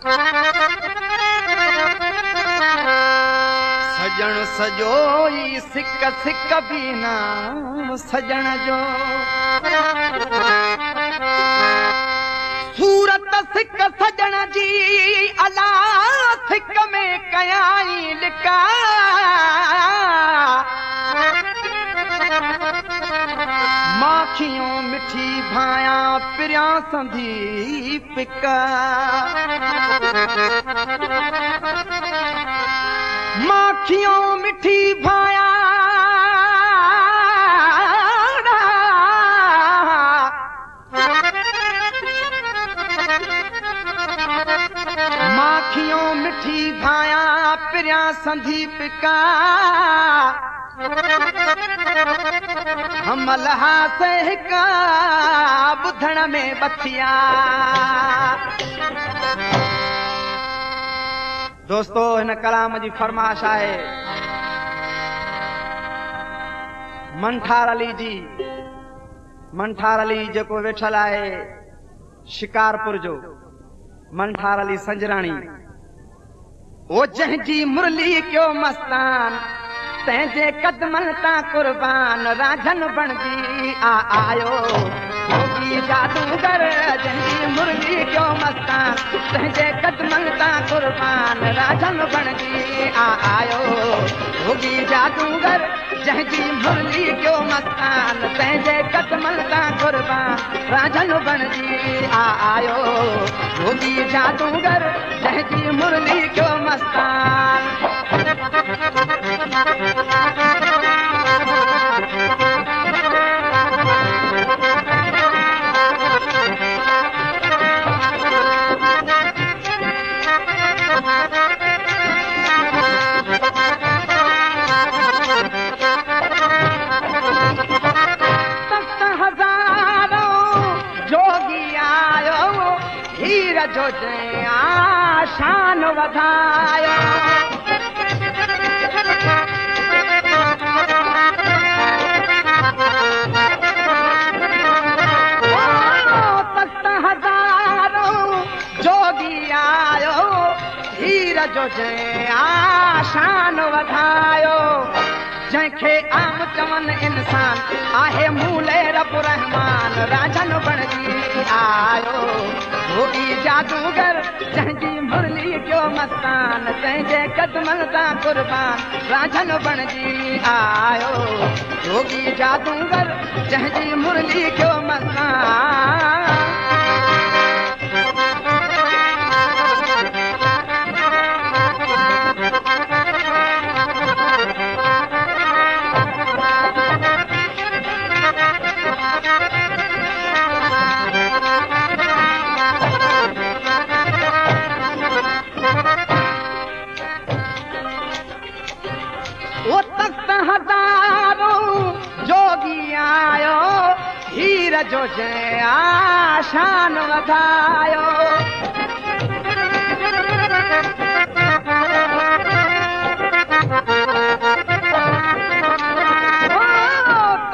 सजण सजो ई सिक सिक भी नाम सजण जो सूरत सिक सजण जी अला सिक में कयाई लिका माखियों मिठी भाया पिरिया संधी पिका माखियों मिठी भाया माखियों मिठी भाया पिरिया संधी पिका हम लहा से हिका बुधण में बथिया। दोस्तों इन कलाम जी फरमाश है मंठार अली जी। मंठार अली जो वेठल है शिकारपुर जो मंठार अली संजराणी ओ जंहिंजी मुरली क्यों मस्तान तंहिंजे कदमनि तां कुर्बान राझन बणजी आयो योगी जादूगर जंहिंजी मुरली क्यों मस्तान तंहिंजे कदमनि तां कुर्बान राझन बणजी आयो योगी जादूगर जंहिंजी मुरली क्यों मस्तान तंहिंजे कदमनि तां कुर्बान राझन बणजी आयो योगी जादूगर जंहिंजी मुरली क्यों मस्तान। जो शान वधायो तख्त हज़ारों जोगी आयो हीर जो शान वधायो जंहिंखे आम चवन इंसान आहे मूले रब रहमान राजन बणजी आयो योगी जादूगर जंहिंजी मुरली क्यों मस्तान तंहिंजे कदमनि तां कुर्बान राजन बणजी आयो योगी जादूगर जंहिंजी मुरली क्यों मस्तान। वो तख्त हज़ारों जोगी आयो हीर जो शान वधायो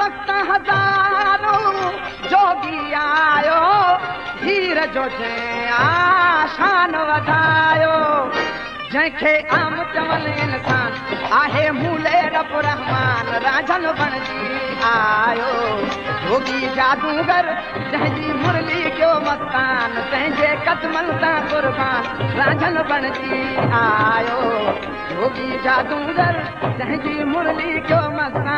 तख्त हज़ारों जोगी आयो हीर जो शान वधायो जंहिंखे आम चवन इंसान आहे मूले रब रहमान राजन बणजी आयो योगी जादूगर जंहिंजी मुरली क्यों मस्तान तंहिंजे कदमनि तां कुर्बान राजन बणजी आयो योगी जादूगर जंहिंजी मुरली क्यों मस्तान।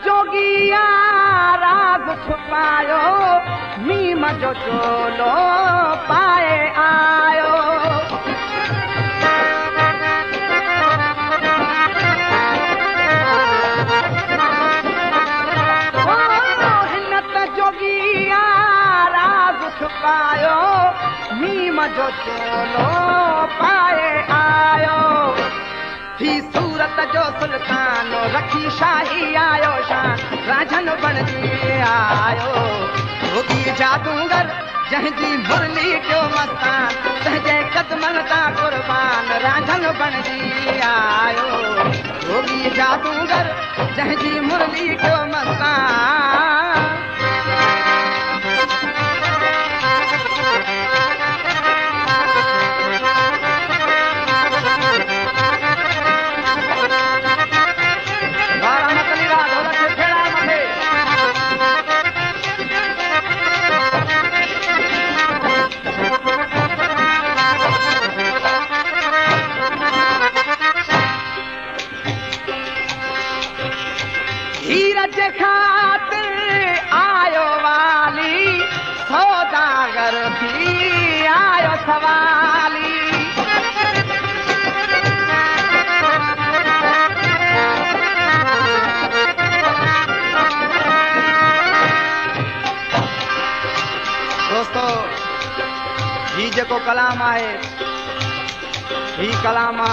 जोगिया राग छुपायो मीम जो चोलो पाए आयो हिन जोगिया राग छुपायो मीम जो चोलो पाए आयो थी सूरत जो सुल्तान रखी शाही आयो शान राजन बणजी आयो जोगी जादूगर जंहिंजी मुरली कयो मस्तान तंहिंजे कदमनि तां कुर्बान राजन बणजी आयो जोगी जादूगर जंहिंजी मुरली कयो मस्तान खातिर आयो वाली सौदागर भी आयो सवाली दोस्तों ही जेको कलाम आहे ही कलाम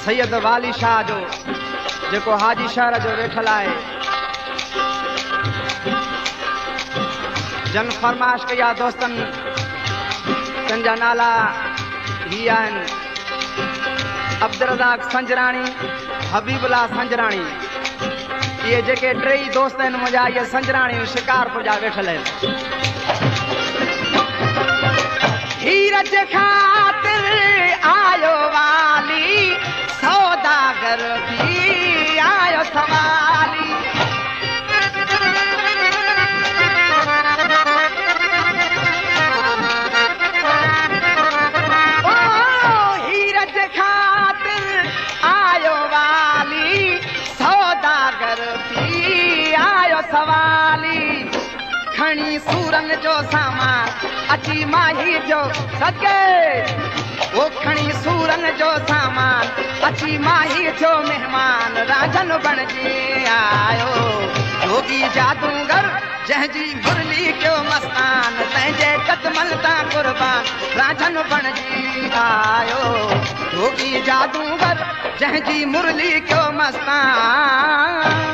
सैयद वाली शाह जो जेको हाजी शहर जो वेठल आहे जन फरमाइश कया दोस्तनि तंहिंजा नाला ही आहिनि अब्दुरज़ाक संजराणी हबीबुल्ला संजराणी इहे जेके टई दोस्त आहिनि मुंहिंजा इहे संजराणी शिकारपुर जा वेठल आहिनि हीर जे ख़ातिर आयो वाली सौदागर भी आयो सवाली सवाली खणी सूरन जो सामान अची माही जो सके वो खणी सूरन जो सामान अची माही जो मेहमान राजन बणजी आयो जोगी जादूगर जंहिंजी मुरली कयो मस्तान तंहिंजे कदमनि तां कुर्बान राजन बणजी आयो जोगी जादूगर जंहिंजी मुरली कयो मस्तान